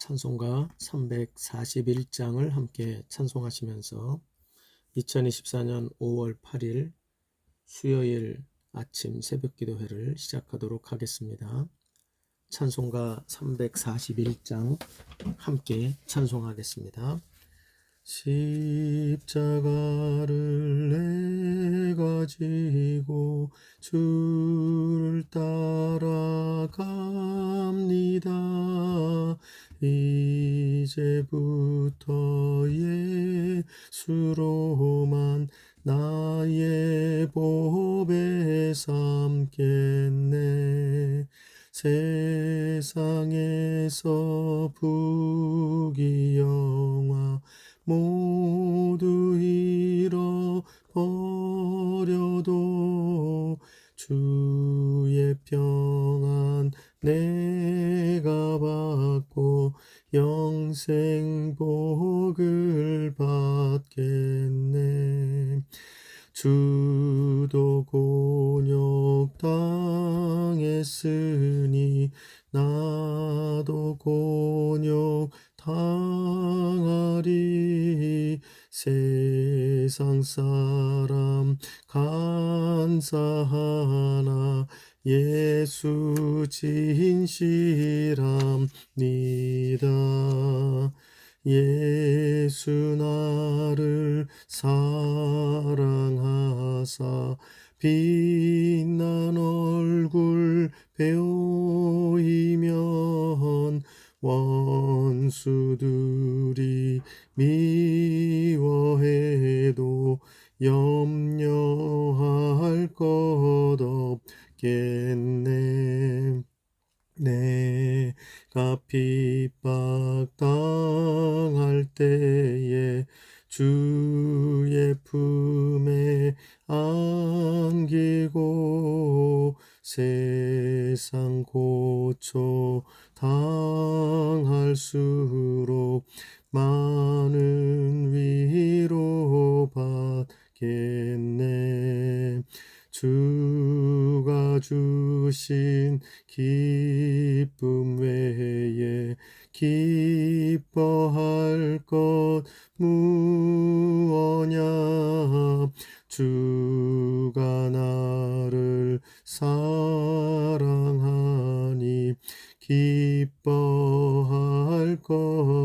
찬송가 341장을 함께 찬송하시면서 2024년 5월 8일 수요일 아침 새벽기도회를 시작하도록 하겠습니다. 찬송가 341장 함께 찬송하겠습니다. 십자가를 내가 지고 주를 따라갑니다. 이제부터 예수로만 나의 보배 삼겠네. 세상에서 부귀영화 모두 잃어버려도 주의 평안 내가 받고 영생 복을 받겠네. 주도 곤욕 당했으니 나도 곤욕 당하리. 세상 사람 간사하나 예수 진실합니다. 예수 나를 사랑하사 빛난 얼굴 배우이면 원수들이 미워해도 염려할 것 없겠네. 내가 핍박당할 때에 주의 품에 안기고 세상 고초 당할수록 많은 위로 받겠네. 주가 주신 기쁨 외에 기뻐할 것 무엇냐. 주가 나를 사랑하니 기뻐할 것뿐일세.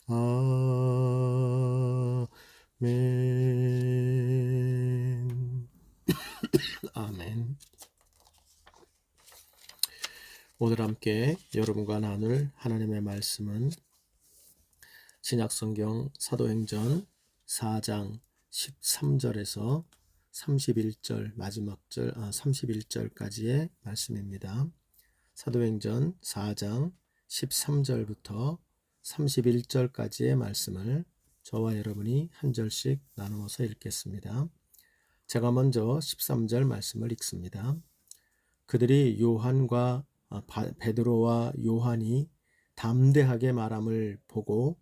아멘. 아멘. 오늘 함께 여러분과 나눌 하나님의 말씀은 신약성경 사도행전 4장 13절에서 31절 마지막 절 31절까지의 말씀입니다. 사도행전 4장 13절부터 31절까지의 말씀을 저와 여러분이 한 절씩 나누어서 읽겠습니다. 제가 먼저 13절 말씀을 읽습니다. 그들이 베드로와 요한이 담대하게 말함을 보고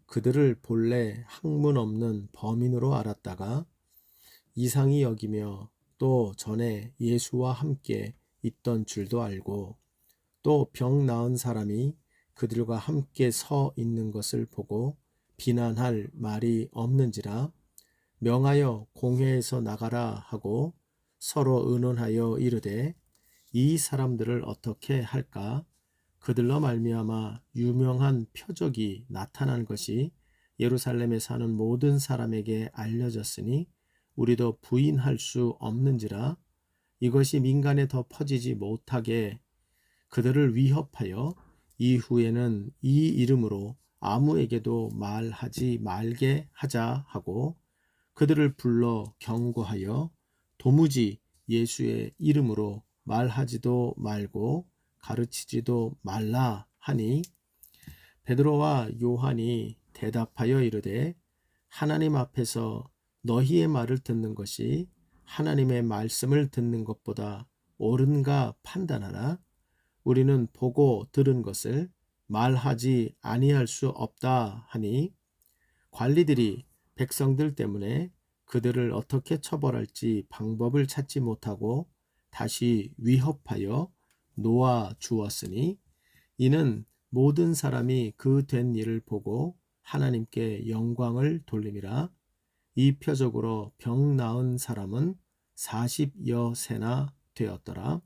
그들을 본래 학문 없는 범인으로 알았다가 이상히 여기며 또 전에 예수와 함께 있던 줄도 알고 또 병 나은 사람이 그들과 함께 서 있는 것을 보고 비난할 말이 없는지라 명하여 공회에서 나가라 하고 서로 의논하여 이르되 이 사람들을 어떻게 할까? 그들로 말미암아 유명한 표적이 나타난 것이 예루살렘에 사는 모든 사람에게 알려졌으니 우리도 부인할 수 없는지라. 이것이 민간에 더 퍼지지 못하게 그들을 위협하여 이후에는 이 이름으로 아무에게도 말하지 말게 하자 하고 그들을 불러 경고하여 도무지 예수의 이름으로 말하지도 말고 가르치지도 말라 하니 베드로와 요한이 대답하여 이르되 하나님 앞에서 너희의 말을 듣는 것이 하나님의 말씀을 듣는 것보다 옳은가 판단하라. 우리는 보고 들은 것을 말하지 아니할 수 없다 하니 관리들이 백성들 때문에 그들을 어떻게 처벌할지 방법을 찾지 못하고 다시 위협하여 놓아 주었으니 이는 모든 사람이 그 된 일을 보고 하나님께 영광을 돌림이라. 이 표적으로 병 나은 사람은 40여 세나 되었더라.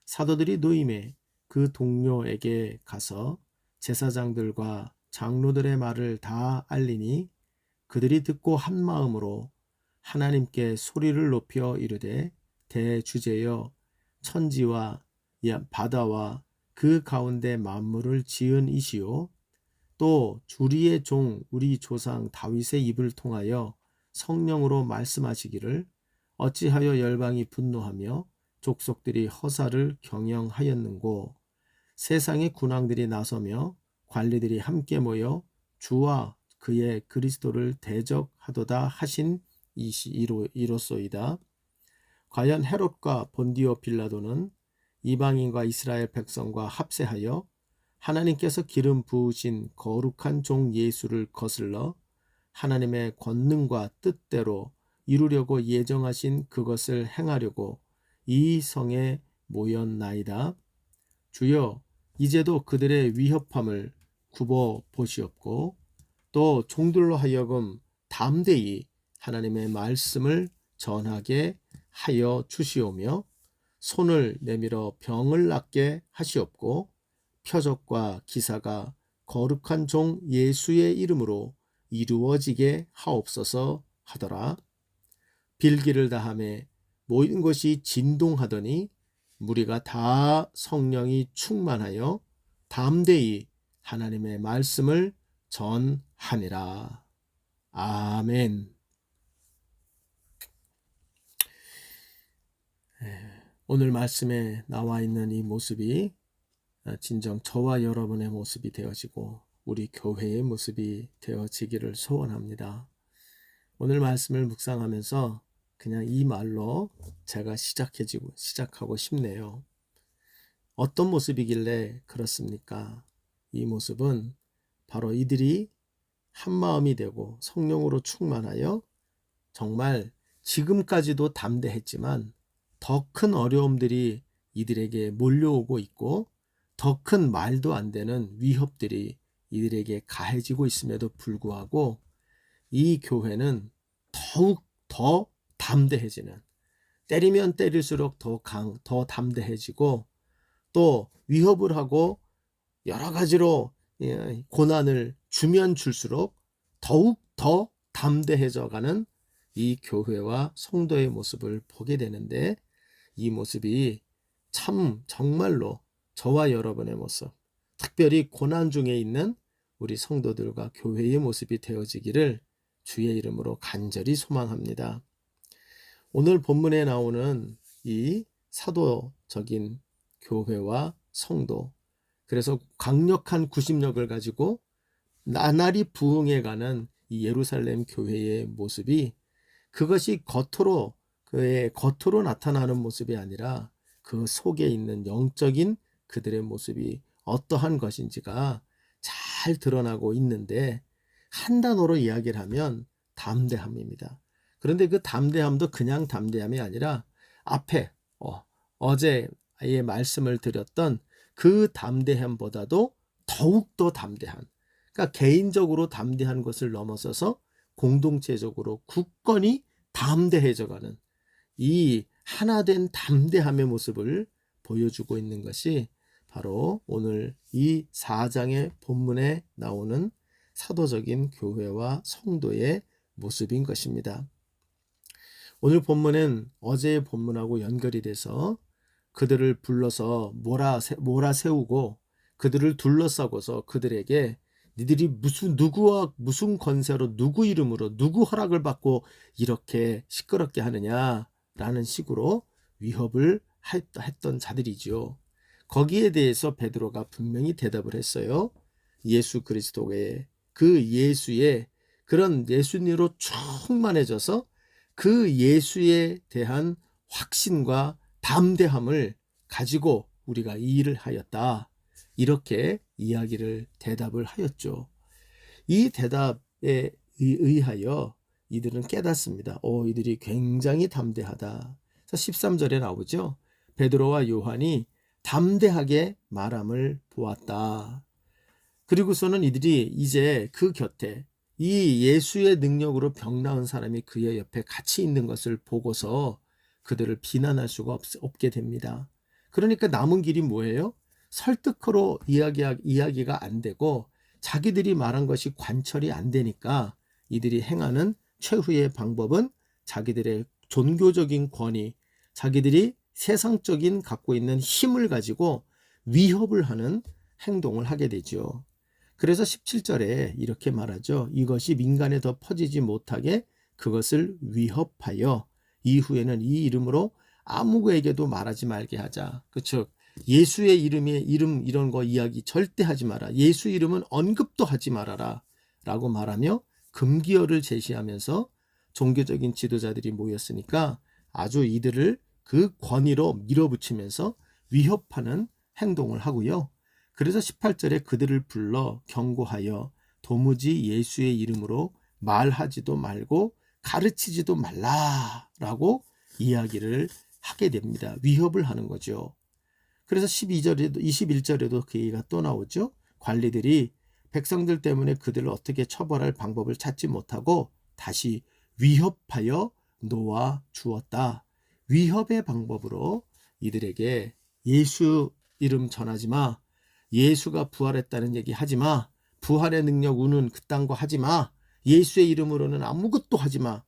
사도들이 노임에 그 동료에게 가서 제사장들과 장로들의 말을 다 알리니 그들이 듣고 한 마음으로 하나님께 소리를 높여 이르되, 대주제여, 천지와 바다와 그 가운데 만물을 지은 이시요 또 주리의 종 우리 조상 다윗의 입을 통하여 성령으로 말씀하시기를, 어찌하여 열방이 분노하며 족속들이 허사를 경영하였는고. 세상의 군왕들이 나서며 관리들이 함께 모여 주와 그의 그리스도를 대적하도다 하신 이로소이다. 과연 헤롯과 본디오 빌라도는 이방인과 이스라엘 백성과 합세하여 하나님께서 기름 부으신 거룩한 종 예수를 거슬러 하나님의 권능과 뜻대로 이루려고 예정하신 그것을 행하려고 이 성에 모였나이다. 주여, 이제도 그들의 위협함을 굽어 보시옵고 또 종들로 하여금 담대히 하나님의 말씀을 전하게 하여 주시오며 손을 내밀어 병을 낫게 하시옵고 표적과 기사가 거룩한 종 예수의 이름으로 이루어지게 하옵소서 하더라. 빌기를 다하매 모인 곳이 진동하더니 무리가 다 성령이 충만하여 담대히 하나님의 말씀을 전하니라. 아멘. 오늘 말씀에 나와 있는 이 모습이 진정 저와 여러분의 모습이 되어지고 우리 교회의 모습이 되어지기를 소원합니다. 오늘 말씀을 묵상하면서 그냥 이 말로 제가 시작하고 싶네요. 어떤 모습이길래 그렇습니까? 이 모습은 바로 이들이 한마음이 되고 성령으로 충만하여 정말 지금까지도 담대했지만 더 큰 어려움들이 이들에게 몰려오고 있고 더 큰 말도 안 되는 위협들이 이들에게 가해지고 있음에도 불구하고 이 교회는 더욱 더 담대해지는, 때리면 때릴수록 더 담대해지고 또 위협을 하고 여러 가지로 고난을 주면 줄수록 더욱 더 담대해져가는 이 교회와 성도의 모습을 보게 되는데, 이 모습이 참 정말로 저와 여러분의 모습, 특별히 고난 중에 있는 우리 성도들과 교회의 모습이 되어지기를 주의 이름으로 간절히 소망합니다. 오늘 본문에 나오는 이 사도적인 교회와 성도, 그래서 강력한 구심력을 가지고 나날이 부흥해가는 이 예루살렘 교회의 모습이, 그것이 그의 겉으로 나타나는 모습이 아니라 그 속에 있는 영적인 그들의 모습이 어떠한 것인지가 잘 드러나고 있는데, 한 단어로 이야기를 하면 담대함입니다. 그런데 그 담대함도 그냥 담대함이 아니라 앞에 어제의 말씀을 드렸던 그 담대함보다도 더욱더 담대한, 그러니까 개인적으로 담대한 것을 넘어서서 공동체적으로 굳건히 담대해져가는 이 하나된 담대함의 모습을 보여주고 있는 것이 바로 오늘 이 4장의 본문에 나오는 사도적인 교회와 성도의 모습인 것입니다. 오늘 본문은 어제의 본문하고 연결이 돼서 그들을 불러서 몰아세우고 그들을 둘러싸고서 그들에게 니들이 누구와 무슨 권세로 누구 이름으로 누구 허락을 받고 이렇게 시끄럽게 하느냐라는 식으로 위협을 했던 자들이죠. 거기에 대해서 베드로가 분명히 대답을 했어요. 예수 그리스도의 그 예수의 그런 예수님으로 충만해져서 그 예수에 대한 확신과 담대함을 가지고 우리가 이 일을 하였다, 이렇게 대답을 하였죠. 이 대답에 의하여 이들은 깨닫습니다. 이들이 굉장히 담대하다. 13절에 나오죠. 베드로와 요한이 담대하게 말함을 보았다. 그리고서는 이들이 이제 그 곁에 이 예수의 능력으로 병 나은 사람이 그의 옆에 같이 있는 것을 보고서 그들을 비난할 수가 없게 됩니다. 그러니까 남은 길이 뭐예요? 설득으로 이야기가 안 되고 자기들이 말한 것이 관철이 안 되니까 이들이 행하는 최후의 방법은 자기들의 종교적인 권위, 자기들이 세상적인 갖고 있는 힘을 가지고 위협을 하는 행동을 하게 되죠. 그래서 17절에 이렇게 말하죠. 이것이 민간에 더 퍼지지 못하게 그것을 위협하여 이후에는 이 이름으로 아무에게도 말하지 말게 하자. 그렇죠. 예수의 이름 이런 거 이야기 절대 하지 마라. 예수 이름은 언급도 하지 말아라 라고 말하며 금기어를 제시하면서 종교적인 지도자들이 모였으니까 아주 이들을 그 권위로 밀어붙이면서 위협하는 행동을 하고요. 그래서 18절에 그들을 불러 경고하여 도무지 예수의 이름으로 말하지도 말고 가르치지도 말라라고 이야기를 하게 됩니다. 위협을 하는 거죠. 그래서 21절에도 그 얘기가 또 나오죠. 관리들이 백성들 때문에 그들을 어떻게 처벌할 방법을 찾지 못하고 다시 위협하여 놓아 주었다. 위협의 방법으로 이들에게 예수 이름 전하지 마. 예수가 부활했다는 얘기 하지 마. 부활의 능력 우는 그딴 거 하지 마. 예수의 이름으로는 아무것도 하지 마.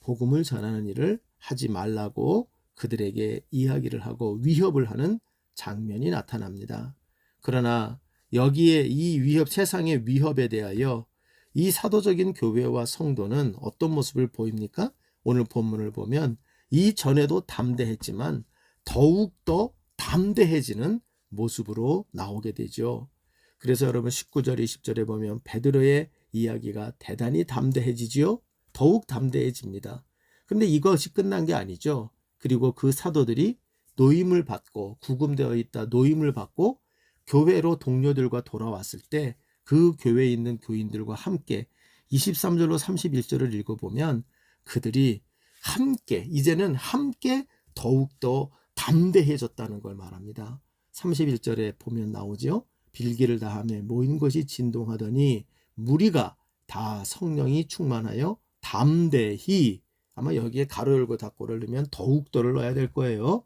복음을 전하는 일을 하지 말라고 그들에게 이야기를 하고 위협을 하는 장면이 나타납니다. 그러나 여기에 이 위협, 세상의 위협에 대하여 이 사도적인 교회와 성도는 어떤 모습을 보입니까? 오늘 본문을 보면 이전에도 담대했지만 더욱더 담대해지는 모습으로 나오게 되죠. 그래서 여러분 19절 20절에 보면 베드로의 이야기가 대단히 담대해지지요. 더욱 담대해집니다. 그런데 이것이 끝난 게 아니죠. 그리고 그 사도들이 노임을 받고 구금되어 있다 노임을 받고 교회로 동료들과 돌아왔을 때 그 교회에 있는 교인들과 함께 23절로 31절을 읽어보면 그들이 함께 이제는 함께 더욱더 담대해졌다는 걸 말합니다. 31절에 보면 나오죠. 빌기를 다하며 모인 것이 진동하더니 무리가 다 성령이 충만하여 담대히 아마 여기에 가로 열고 닫고를 넣으면 더욱더를 넣어야 될 거예요.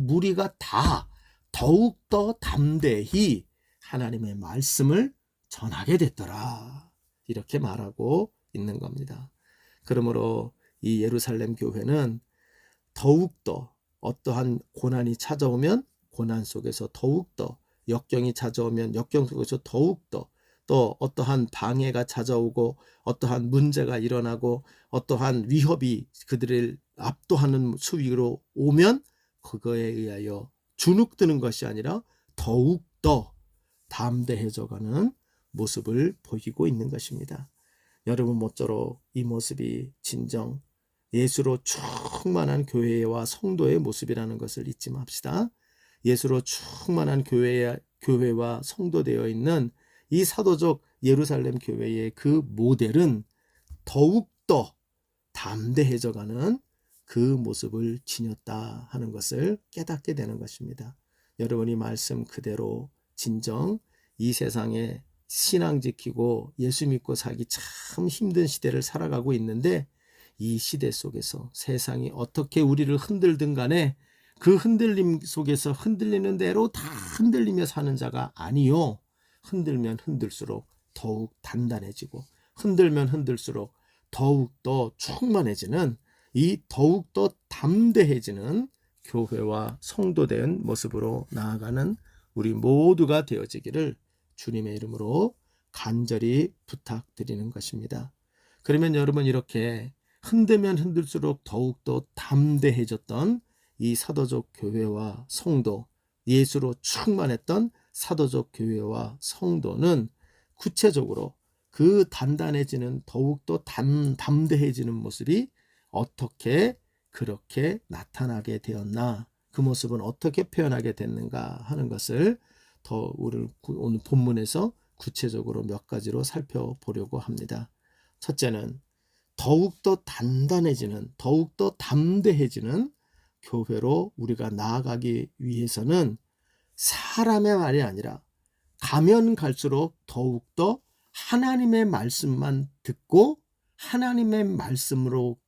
무리가 다 더욱더 담대히 하나님의 말씀을 전하게 됐더라. 이렇게 말하고 있는 겁니다. 그러므로 이 예루살렘 교회는 더욱더 어떠한 고난이 찾아오면 고난 속에서 더욱더 역경이 찾아오면 역경 속에서 더욱더 또 어떠한 방해가 찾아오고 어떠한 문제가 일어나고 어떠한 위협이 그들을 압도하는 수위로 오면 그거에 의하여 주눅드는 것이 아니라 더욱더 담대해져가는 모습을 보이고 있는 것입니다. 여러분 모쪼록 이 모습이 진정 예수로 충만한 교회와 성도의 모습이라는 것을 잊지 맙시다. 예수로 충만한 교회와 성도되어 있는 이 사도적 예루살렘 교회의 그 모델은 더욱더 담대해져가는 그 모습을 지녔다 하는 것을 깨닫게 되는 것입니다. 여러분이 말씀 그대로 진정 이 세상에 신앙 지키고 예수 믿고 살기 참 힘든 시대를 살아가고 있는데 이 시대 속에서 세상이 어떻게 우리를 흔들든 간에 그 흔들림 속에서 흔들리는 대로 다 흔들리며 사는 자가 아니요. 흔들면 흔들수록 더욱 단단해지고 흔들면 흔들수록 더욱더 충만해지는 이 더욱더 담대해지는 교회와 성도된 모습으로 나아가는 우리 모두가 되어지기를 주님의 이름으로 간절히 부탁드리는 것입니다. 그러면 여러분 이렇게 흔들면 흔들수록 더욱더 담대해졌던 이 사도적 교회와 성도, 예수로 충만했던 사도적 교회와 성도는 구체적으로 그 단단해지는 더욱더 담대해지는 모습이 어떻게 그렇게 나타나게 되었나, 그 모습은 어떻게 표현하게 됐는가 하는 것을 더 오늘 본문에서 구체적으로 몇 가지로 살펴보려고 합니다. 첫째는 더욱더 단단해지는, 더욱더 담대해지는 교회로 우리가 나아가기 위해서는 사람의 말이 아니라 가면 갈수록 더욱더 하나님의 말씀만 듣고 하나님의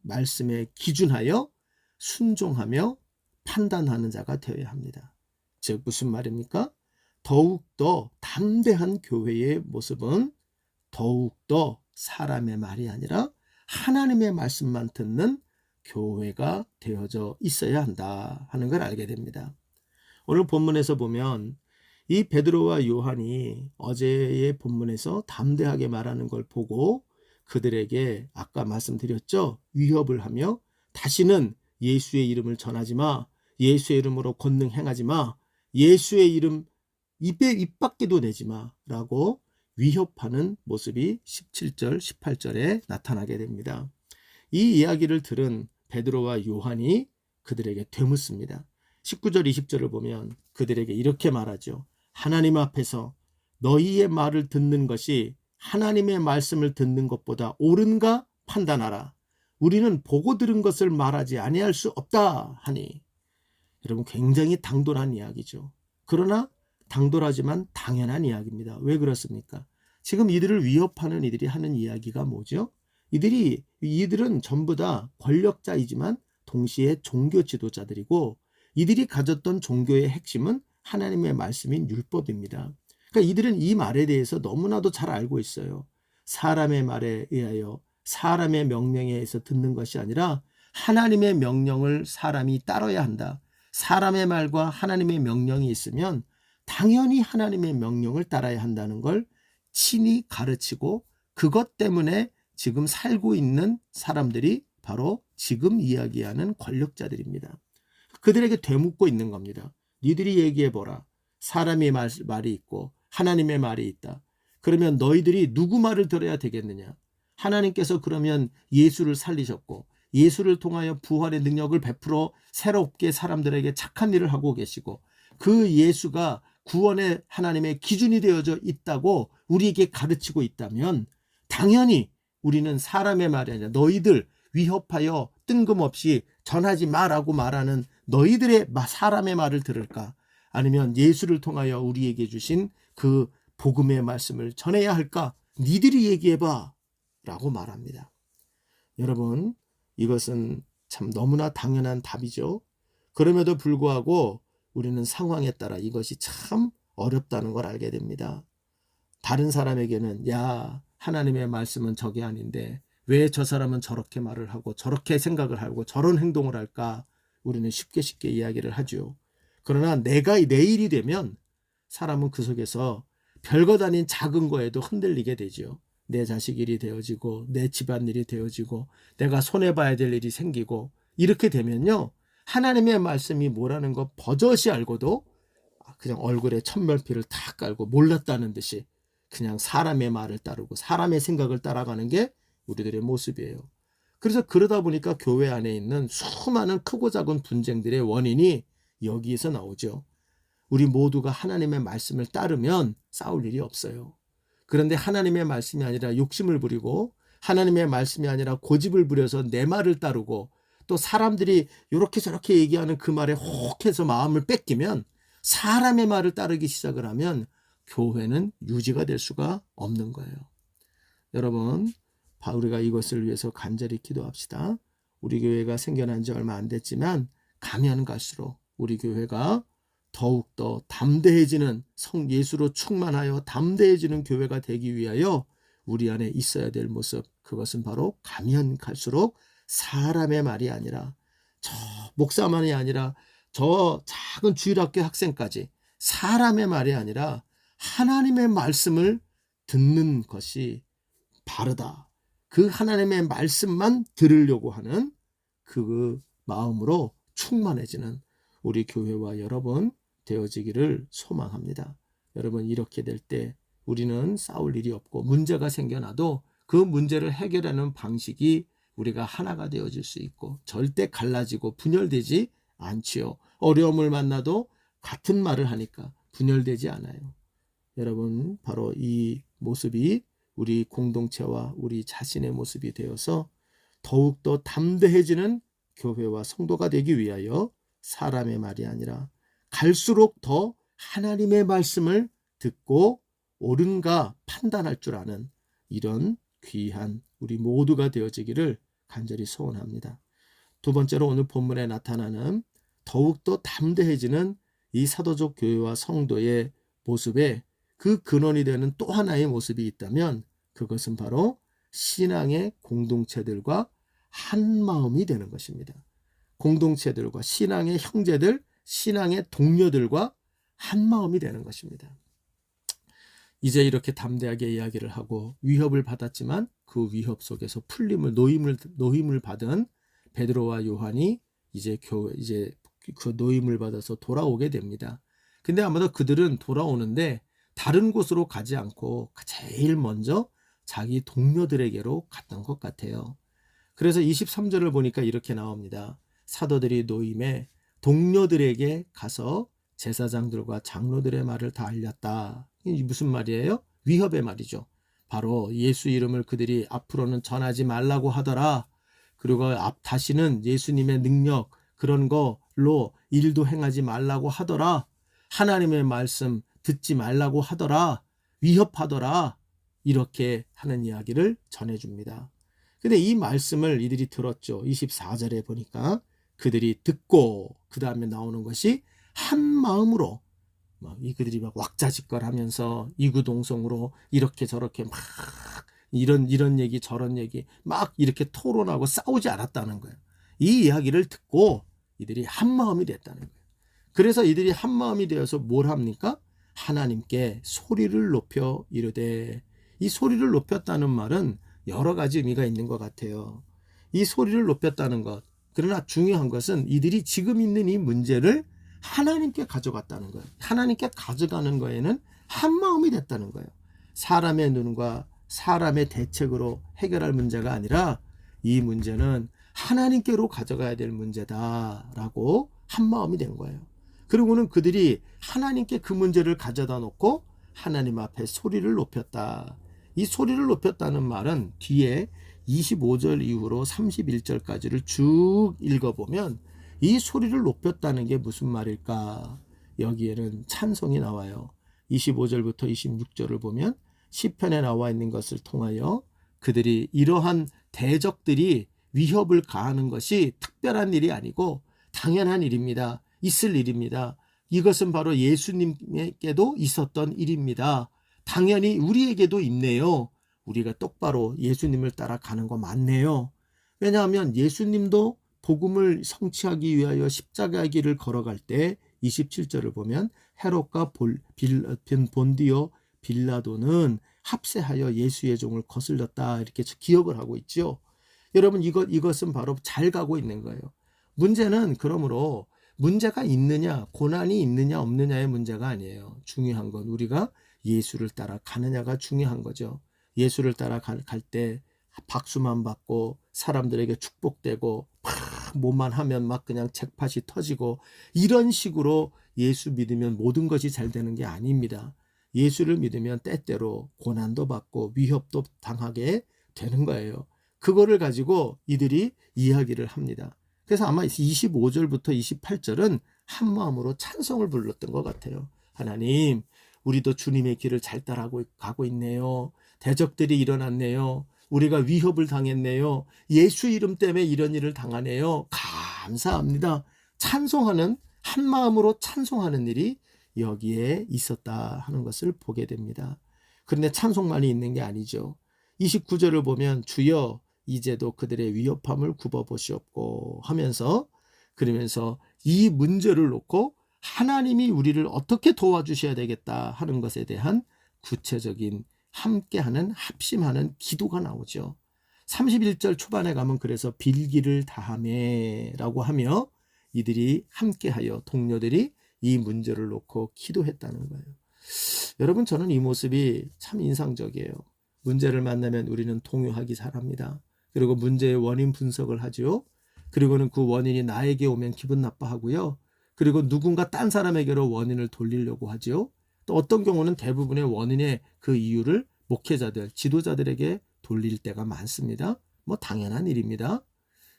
말씀에 기준하여 순종하며 판단하는 자가 되어야 합니다. 즉 무슨 말입니까? 더욱더 담대한 교회의 모습은 더욱더 사람의 말이 아니라 하나님의 말씀만 듣는 교회가 되어져 있어야 한다 하는 걸 알게 됩니다. 오늘 본문에서 보면 이 베드로와 요한이 어제의 본문에서 담대하게 말하는 걸 보고 그들에게 아까 말씀드렸죠. 위협을 하며 다시는 예수의 이름을 전하지 마. 예수의 이름으로 권능 행하지 마. 예수의 이름 입 밖에도 내지 마. 라고 위협하는 모습이 17절, 18절에 나타나게 됩니다. 이 이야기를 들은 베드로와 요한이 그들에게 되묻습니다. 19절, 20절을 보면 그들에게 이렇게 말하죠. 하나님 앞에서 너희의 말을 듣는 것이 하나님의 말씀을 듣는 것보다 옳은가 판단하라. 우리는 보고 들은 것을 말하지 아니할 수 없다 하니. 여러분 굉장히 당돌한 이야기죠. 그러나 당돌하지만 당연한 이야기입니다. 왜 그렇습니까? 지금 이들을 위협하는 이들이 하는 이야기가 뭐죠? 이들은 전부 다 권력자이지만 동시에 종교 지도자들이고 이들이 가졌던 종교의 핵심은 하나님의 말씀인 율법입니다. 그러니까 이들은 이 말에 대해서 너무나도 잘 알고 있어요. 사람의 말에 의하여 사람의 명령에 의해서 듣는 것이 아니라 하나님의 명령을 사람이 따라야 한다. 사람의 말과 하나님의 명령이 있으면 당연히 하나님의 명령을 따라야 한다는 걸 친히 가르치고 그것 때문에 지금 살고 있는 사람들이 바로 지금 이야기하는 권력자들입니다. 그들에게 되묻고 있는 겁니다. 니들이 얘기해보라. 사람의 말이 있고 하나님의 말이 있다. 그러면 너희들이 누구 말을 들어야 되겠느냐? 하나님께서 그러면 예수를 살리셨고 예수를 통하여 부활의 능력을 베풀어 새롭게 사람들에게 착한 일을 하고 계시고 그 예수가 구원의 하나님의 기준이 되어져 있다고 우리에게 가르치고 있다면 당연히 우리는 사람의 말이 아니라 너희들 위협하여 뜬금없이 전하지 마라고 말하는 너희들의 사람의 말을 들을까? 아니면 예수를 통하여 우리에게 주신 그 복음의 말씀을 전해야 할까? 니들이 얘기해봐 라고 말합니다. 여러분 이것은 참 너무나 당연한 답이죠. 그럼에도 불구하고 우리는 상황에 따라 이것이 참 어렵다는 걸 알게 됩니다. 다른 사람에게는 야 하나님의 말씀은 저게 아닌데 왜 저 사람은 저렇게 말을 하고 저렇게 생각을 하고 저런 행동을 할까? 우리는 쉽게 이야기를 하죠. 그러나 내 일이 되면 사람은 그 속에서 별것 아닌 작은 거에도 흔들리게 되죠. 내 자식 일이 되어지고 내 집안일이 되어지고 내가 손해봐야 될 일이 생기고 이렇게 되면요. 하나님의 말씀이 뭐라는 거 버젓이 알고도 그냥 얼굴에 천멸피를 다 깔고 몰랐다는 듯이 그냥 사람의 말을 따르고 사람의 생각을 따라가는 게 우리들의 모습이에요. 그래서 그러다 보니까 교회 안에 있는 수많은 크고 작은 분쟁들의 원인이 여기에서 나오죠. 우리 모두가 하나님의 말씀을 따르면 싸울 일이 없어요. 그런데 하나님의 말씀이 아니라 욕심을 부리고 하나님의 말씀이 아니라 고집을 부려서 내 말을 따르고 또 사람들이 이렇게 저렇게 얘기하는 그 말에 혹해서 마음을 뺏기면 사람의 말을 따르기 시작을 하면 교회는 유지가 될 수가 없는 거예요. 여러분 우리가 이것을 위해서 간절히 기도합시다. 우리 교회가 생겨난 지 얼마 안 됐지만 가면 갈수록 우리 교회가 더욱더 담대해지는 예수로 충만하여 담대해지는 교회가 되기 위하여 우리 안에 있어야 될 모습, 그것은 바로 가면 갈수록 사람의 말이 아니라 저 목사만이 아니라 저 작은 주일학교 학생까지 사람의 말이 아니라 하나님의 말씀을 듣는 것이 바르다. 그 하나님의 말씀만 들으려고 하는 그 마음으로 충만해지는 우리 교회와 여러분 되어지기를 소망합니다. 여러분 이렇게 될 때 우리는 싸울 일이 없고 문제가 생겨나도 그 문제를 해결하는 방식이 우리가 하나가 되어질 수 있고 절대 갈라지고 분열되지 않지요. 어려움을 만나도 같은 말을 하니까 분열되지 않아요. 여러분 바로 이 모습이 우리 공동체와 우리 자신의 모습이 되어서 더욱더 담대해지는 교회와 성도가 되기 위하여 사람의 말이 아니라 갈수록 더 하나님의 말씀을 듣고 옳은가 판단할 줄 아는 이런 귀한 우리 모두가 되어지기를 간절히 소원합니다. 두 번째로 오늘 본문에 나타나는 더욱더 담대해지는 이 사도적 교회와 성도의 모습에 그 근원이 되는 또 하나의 모습이 있다면 그것은 바로 신앙의 공동체들과 한 마음이 되는 것입니다. 공동체들과 신앙의 형제들, 신앙의 동료들과 한 마음이 되는 것입니다. 이제 이렇게 담대하게 이야기를 하고 위협을 받았지만 그 위협 속에서 노임을 받은 베드로와 요한이 이제 그 노임을 받아서 돌아오게 됩니다. 근데 아마도 그들은 돌아오는데 다른 곳으로 가지 않고 제일 먼저 자기 동료들에게로 갔던 것 같아요. 그래서 23절을 보니까 이렇게 나옵니다. 사도들이 노임에 동료들에게 가서 제사장들과 장로들의 말을 다 알렸다. 이게 무슨 말이에요? 위협의 말이죠. 바로 예수 이름을 그들이 앞으로는 전하지 말라고 하더라. 그리고 다시는 예수님의 능력 그런 걸로 일도 행하지 말라고 하더라. 하나님의 말씀 듣지 말라고 하더라. 위협하더라. 이렇게 하는 이야기를 전해줍니다. 근데 이 말씀을 이들이 들었죠. 24절에 보니까 그들이 듣고 그 다음에 나오는 것이 한 마음으로 그들이 막 왁자지껄하면서 이구동성으로 이렇게 저렇게 막 이런 얘기 저런 얘기 막 이렇게 토론하고 싸우지 않았다는 거예요. 이 이야기를 듣고 이들이 한 마음이 됐다는 거예요. 그래서 이들이 한 마음이 되어서 뭘 합니까? 하나님께 소리를 높여 이르되, 이 소리를 높였다는 말은 여러 가지 의미가 있는 것 같아요. 이 소리를 높였다는 것, 그러나 중요한 것은 이들이 지금 있는 이 문제를 하나님께 가져갔다는 거예요. 하나님께 가져가는 거에는 한 마음이 됐다는 거예요. 사람의 눈과 사람의 대책으로 해결할 문제가 아니라 이 문제는 하나님께로 가져가야 될 문제다라고 한 마음이 된 거예요. 그리고는 그들이 하나님께 그 문제를 가져다 놓고 하나님 앞에 소리를 높였다. 이 소리를 높였다는 말은 뒤에 25절 이후로 31절까지를 쭉 읽어보면 이 소리를 높였다는 게 무슨 말일까? 여기에는 찬송이 나와요. 25절부터 26절을 보면 시편에 나와 있는 것을 통하여 그들이 이러한 대적들이 위협을 가하는 것이 특별한 일이 아니고 당연한 일입니다. 있을 일입니다. 이것은 바로 예수님께도 있었던 일입니다. 당연히 우리에게도 있네요. 우리가 똑바로 예수님을 따라가는 거 맞네요. 왜냐하면 예수님도 복음을 성취하기 위하여 십자가의 길을 걸어갈 때 27절을 보면 헤롯과 본디오 빌라도는 합세하여 예수의 종을 거슬렸다 이렇게 기억을 하고 있죠. 여러분 이것은 바로 잘 가고 있는 거예요. 문제는 그러므로 문제가 있느냐 고난이 있느냐 없느냐의 문제가 아니에요. 중요한 건 우리가 예수를 따라 가느냐가 중요한 거죠. 예수를 따라 갈 때 박수만 받고 사람들에게 축복되고 막 뭐만 하면 막 그냥 잭팟이 터지고 이런 식으로 예수 믿으면 모든 것이 잘 되는 게 아닙니다. 예수를 믿으면 때때로 고난도 받고 위협도 당하게 되는 거예요. 그거를 가지고 이들이 이야기를 합니다. 그래서 아마 25절부터 28절은 한 마음으로 찬송을 불렀던 것 같아요. 하나님, 우리도 주님의 길을 잘 따라가고 있네요. 대적들이 일어났네요. 우리가 위협을 당했네요. 예수 이름 때문에 이런 일을 당하네요. 감사합니다. 찬송하는, 한 마음으로 찬송하는 일이 여기에 있었다 하는 것을 보게 됩니다. 그런데 찬송만이 있는 게 아니죠. 29절을 보면 주여 이제도 그들의 위협함을 굽어보시옵고 하면서 그러면서 이 문제를 놓고 하나님이 우리를 어떻게 도와주셔야 되겠다 하는 것에 대한 구체적인 함께하는 합심하는 기도가 나오죠. 31절 초반에 가면 그래서 빌기를 다하매라고 하며 이들이 함께하여 동료들이 이 문제를 놓고 기도했다는 거예요. 여러분 저는 이 모습이 참 인상적이에요. 문제를 만나면 우리는 동요하기 잘합니다. 그리고 문제의 원인 분석을 하죠. 그리고는 그 원인이 나에게 오면 기분 나빠하고요. 그리고 누군가 딴 사람에게로 원인을 돌리려고 하죠. 또 어떤 경우는 대부분의 원인의 그 이유를 목회자들, 지도자들에게 돌릴 때가 많습니다. 뭐 당연한 일입니다.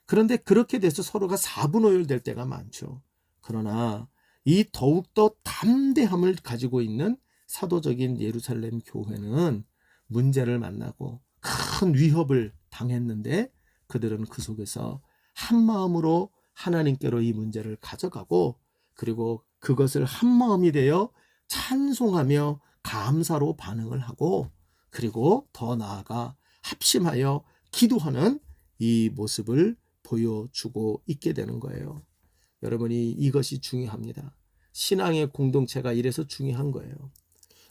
그런데 그렇게 돼서 서로가 사분오열될 때가 많죠. 그러나 이 더욱더 담대함을 가지고 있는 사도적인 예루살렘 교회는 문제를 만나고 큰 위협을 당했는데 그들은 그 속에서 한 마음으로 하나님께로 이 문제를 가져가고 그리고 그것을 한 마음이 되어 찬송하며 감사로 반응을 하고 그리고 더 나아가 합심하여 기도하는 이 모습을 보여주고 있게 되는 거예요. 여러분이 이것이 중요합니다. 신앙의 공동체가 이래서 중요한 거예요.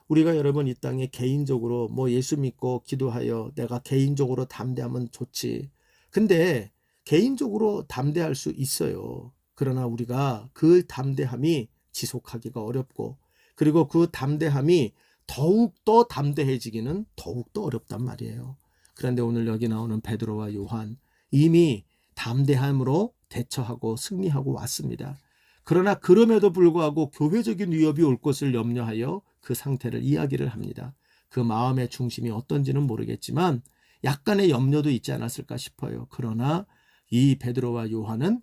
우리가 여러분 이 땅에 개인적으로 뭐 예수 믿고 기도하여 내가 개인적으로 담대하면 좋지. 근데 개인적으로 담대할 수 있어요. 그러나 우리가 그 담대함이 지속하기가 어렵고 그리고 그 담대함이 더욱더 담대해지기는 더욱더 어렵단 말이에요. 그런데 오늘 여기 나오는 베드로와 요한 이미 담대함으로 대처하고 승리하고 왔습니다. 그러나 그럼에도 불구하고 교회적인 위협이 올 것을 염려하여 그 상태를 이야기를 합니다. 그 마음의 중심이 어떤지는 모르겠지만 약간의 염려도 있지 않았을까 싶어요. 그러나 이 베드로와 요한은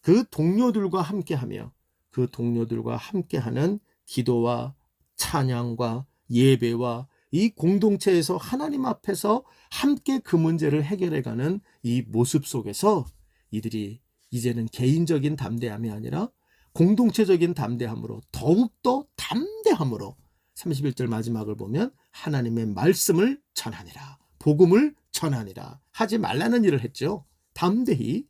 그 동료들과 함께하며 그 동료들과 함께하는 기도와 찬양과 예배와 이 공동체에서 하나님 앞에서 함께 그 문제를 해결해가는 이 모습 속에서 이들이 이제는 개인적인 담대함이 아니라 공동체적인 담대함으로 더욱더 담대함으로 31절 마지막을 보면 하나님의 말씀을 전하니라 복음을 전하니라 하지 말라는 일을 했죠. 담대히.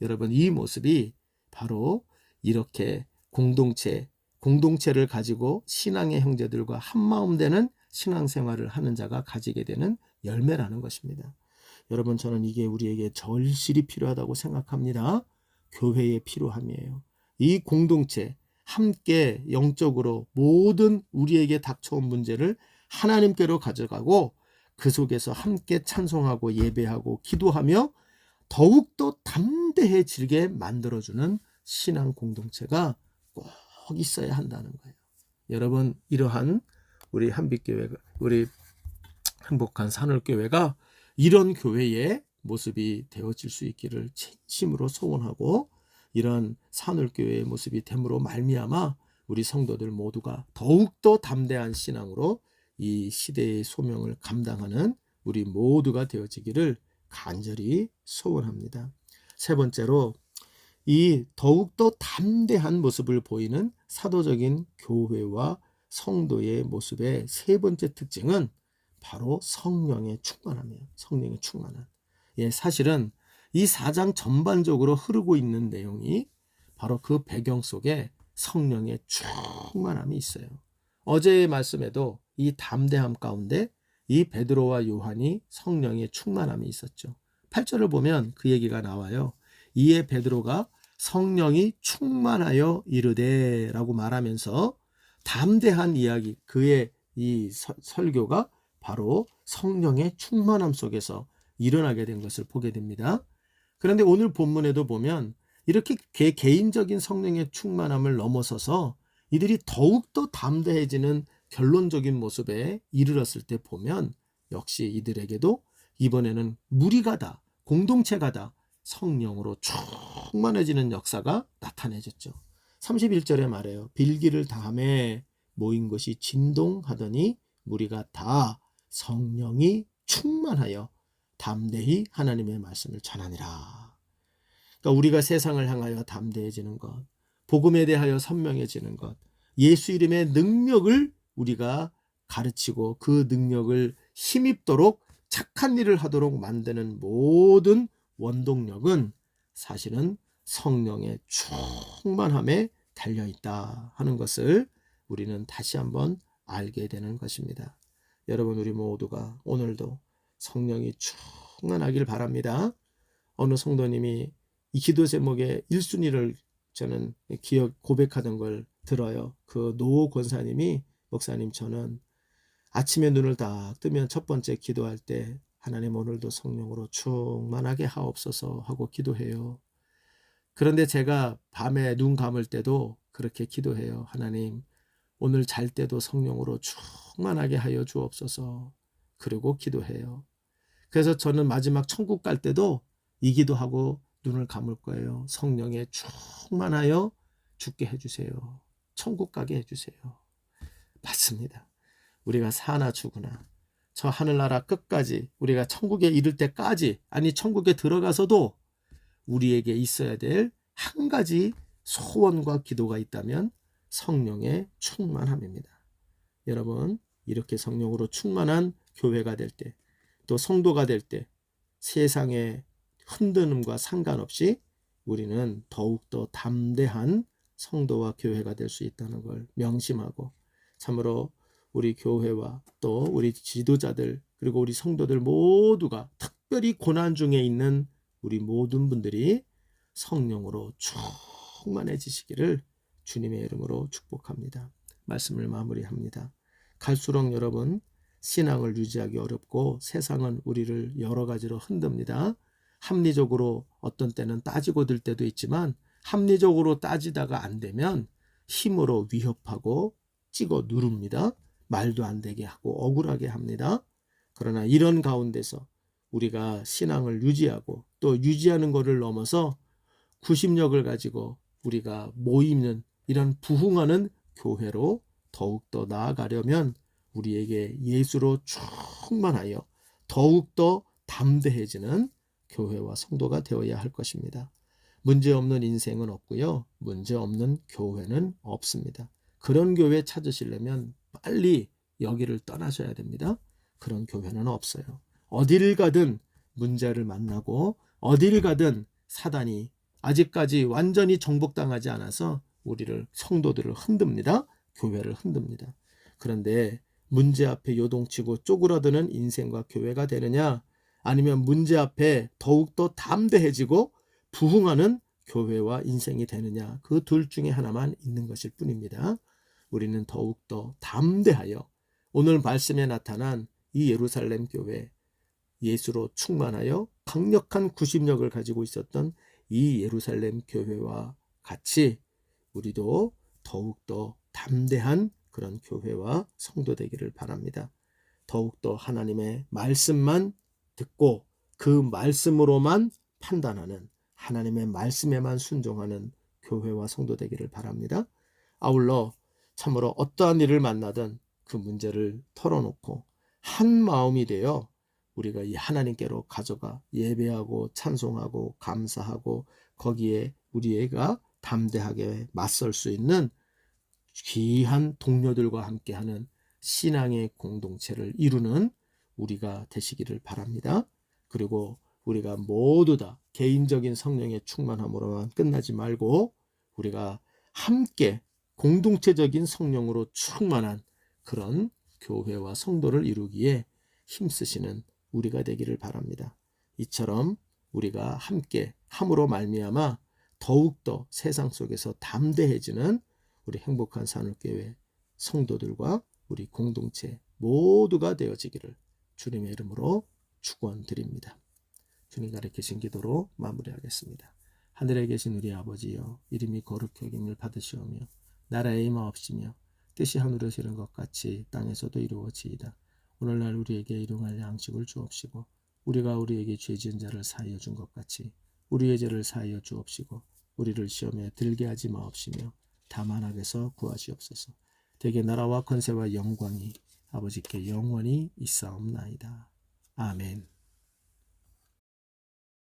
여러분 이 모습이 바로 이렇게 공동체를 가지고 신앙의 형제들과 한마음 되는 신앙생활을 하는 자가 가지게 되는 열매라는 것입니다. 여러분 저는 이게 우리에게 절실히 필요하다고 생각합니다. 교회의 필요함이에요. 이 공동체 함께 영적으로 모든 우리에게 닥쳐온 문제를 하나님께로 가져가고 그 속에서 함께 찬송하고 예배하고 기도하며 더욱더 담대해지게 만들어주는 신앙 공동체가 꼭 있어야 한다는 거예요. 여러분 이러한 우리 한빛교회가 우리 행복한 산울교회가 이런 교회의 모습이 되어질 수 있기를 진심으로 소원하고 이런 산울교회의 모습이 됨으로 말미암아 우리 성도들 모두가 더욱더 담대한 신앙으로 이 시대의 소명을 감당하는 우리 모두가 되어지기를 간절히 소원합니다. 세 번째로 이 더욱더 담대한 모습을 보이는 사도적인 교회와 성도의 모습의 세 번째 특징은 바로 성령의 충만함이에요. 성령의 충만함. 예, 사실은 이 4장 전반적으로 흐르고 있는 내용이 바로 그 배경 속에 성령의 충만함이 있어요. 어제의 말씀에도 이 담대함 가운데 이 베드로와 요한이 성령의 충만함이 있었죠. 8절을 보면 그 얘기가 나와요. 이에 베드로가 성령이 충만하여 이르되 라고 말하면서 담대한 이야기, 그의 이 설교가 바로 성령의 충만함 속에서 일어나게 된 것을 보게 됩니다. 그런데 오늘 본문에도 보면 이렇게 개인적인 성령의 충만함을 넘어서서 이들이 더욱더 담대해지는 결론적인 모습에 이르렀을 때 보면 역시 이들에게도 이번에는 무리가다, 공동체가다, 성령으로 충만해지는 역사가 나타내졌죠. 31절에 말해요. 빌기를 다함에 모인 것이 진동하더니 무리가 다 성령이 충만하여 담대히 하나님의 말씀을 전하니라. 그러니까 우리가 세상을 향하여 담대해지는 것, 복음에 대하여 선명해지는 것, 예수 이름의 능력을 우리가 가르치고 그 능력을 힘입도록 착한 일을 하도록 만드는 모든 원동력은 사실은 성령의 충만함에 달려있다 하는 것을 우리는 다시 한번 알게 되는 것입니다. 여러분 우리 모두가 오늘도 성령이 충만하길 바랍니다. 어느 성도님이 이 기도 제목의 1순위를 저는 고백하던 걸 들어요. 그 노 권사님이 목사님 저는 아침에 눈을 딱 뜨면 첫 번째 기도할 때 하나님 오늘도 성령으로 충만하게 하옵소서 하고 기도해요. 그런데 제가 밤에 눈 감을 때도 그렇게 기도해요. 하나님 오늘 잘 때도 성령으로 충만하게 하여 주옵소서. 그리고 기도해요. 그래서 저는 마지막 천국 갈 때도 이 기도하고 눈을 감을 거예요. 성령에 충만하여 죽게 해주세요. 천국 가게 해주세요. 맞습니다. 우리가 사나 죽으나 저 하늘나라 끝까지 우리가 천국에 이를 때까지, 아니 천국에 들어가서도 우리에게 있어야 될 한 가지 소원과 기도가 있다면 성령의 충만함입니다. 여러분, 이렇게 성령으로 충만한 교회가 될 때, 또 성도가 될 때 세상의 흔들림과 상관없이 우리는 더욱더 담대한 성도와 교회가 될 수 있다는 걸 명심하고, 참으로 우리 교회와 또 우리 지도자들 그리고 우리 성도들 모두가, 특별히 고난 중에 있는 우리 모든 분들이 성령으로 충만해지시기를 주님의 이름으로 축복합니다. 말씀을 마무리합니다. 갈수록 여러분, 신앙을 유지하기 어렵고 세상은 우리를 여러 가지로 흔듭니다. 합리적으로 어떤 때는 따지고 들 때도 있지만, 합리적으로 따지다가 안 되면 힘으로 위협하고 찍어 누릅니다. 말도 안 되게 하고 억울하게 합니다. 그러나 이런 가운데서 우리가 신앙을 유지하고 또 유지하는 것을 넘어서 구심력을 가지고 우리가 모이는 이런 부흥하는 교회로 더욱더 나아가려면 우리에게 예수로 충만하여 더욱더 담대해지는 교회와 성도가 되어야 할 것입니다. 문제없는 인생은 없고요. 문제없는 교회는 없습니다. 그런 교회 찾으시려면 빨리 여기를 떠나셔야 됩니다. 그런 교회는 없어요. 어디를 가든 문제를 만나고 어디를 가든 사단이 아직까지 완전히 정복당하지 않아서 우리를, 성도들을 흔듭니다. 교회를 흔듭니다. 그런데 문제 앞에 요동치고 쪼그라드는 인생과 교회가 되느냐, 아니면 문제 앞에 더욱더 담대해지고 부흥하는 교회와 인생이 되느냐, 그 둘 중에 하나만 있는 것일 뿐입니다. 우리는 더욱더 담대하여 오늘 말씀에 나타난 이 예루살렘 교회, 예수로 충만하여 강력한 구심력을 가지고 있었던 이 예루살렘 교회와 같이 우리도 더욱더 담대한 그런 교회와 성도 되기를 바랍니다. 더욱더 하나님의 말씀만 듣고 그 말씀으로만 판단하는, 하나님의 말씀에만 순종하는 교회와 성도 되기를 바랍니다. 아울러 참으로 어떠한 일을 만나든 그 문제를 털어놓고 한 마음이 되어 우리가 이 하나님께로 가져가 예배하고 찬송하고 감사하고 거기에 우리가 담대하게 맞설 수 있는 귀한 동료들과 함께하는 신앙의 공동체를 이루는 우리가 되시기를 바랍니다. 그리고 우리가 모두 다 개인적인 성령의 충만함으로만 끝나지 말고 우리가 함께 공동체적인 성령으로 충만한 그런 교회와 성도를 이루기에 힘쓰시는 우리가 되기를 바랍니다. 이처럼 우리가 함께 함으로 말미암아 더욱더 세상 속에서 담대해지는 우리 행복한 산울교회 성도들과 우리 공동체 모두가 되어지기를 주님의 이름으로 축원드립니다. 주님 가르치신 기도로 마무리하겠습니다. 하늘에 계신 우리 아버지여, 이름이 거룩히 여김을 받으시오며 나라의 임하옵시며 뜻이 하늘에서 이룬 것 같이 땅에서도 이루어지이다. 오늘날 우리에게 일용할 양식을 주옵시고 우리가 우리에게 죄 지은 자를 사하여 준 것 같이 우리의 죄를 사하여 주옵시고 우리를 시험에 들게 하지 마옵시며 다만 악에서 구하시옵소서. 대개 나라와 권세와 영광이 아버지께 영원히 있사옵나이다. 아멘.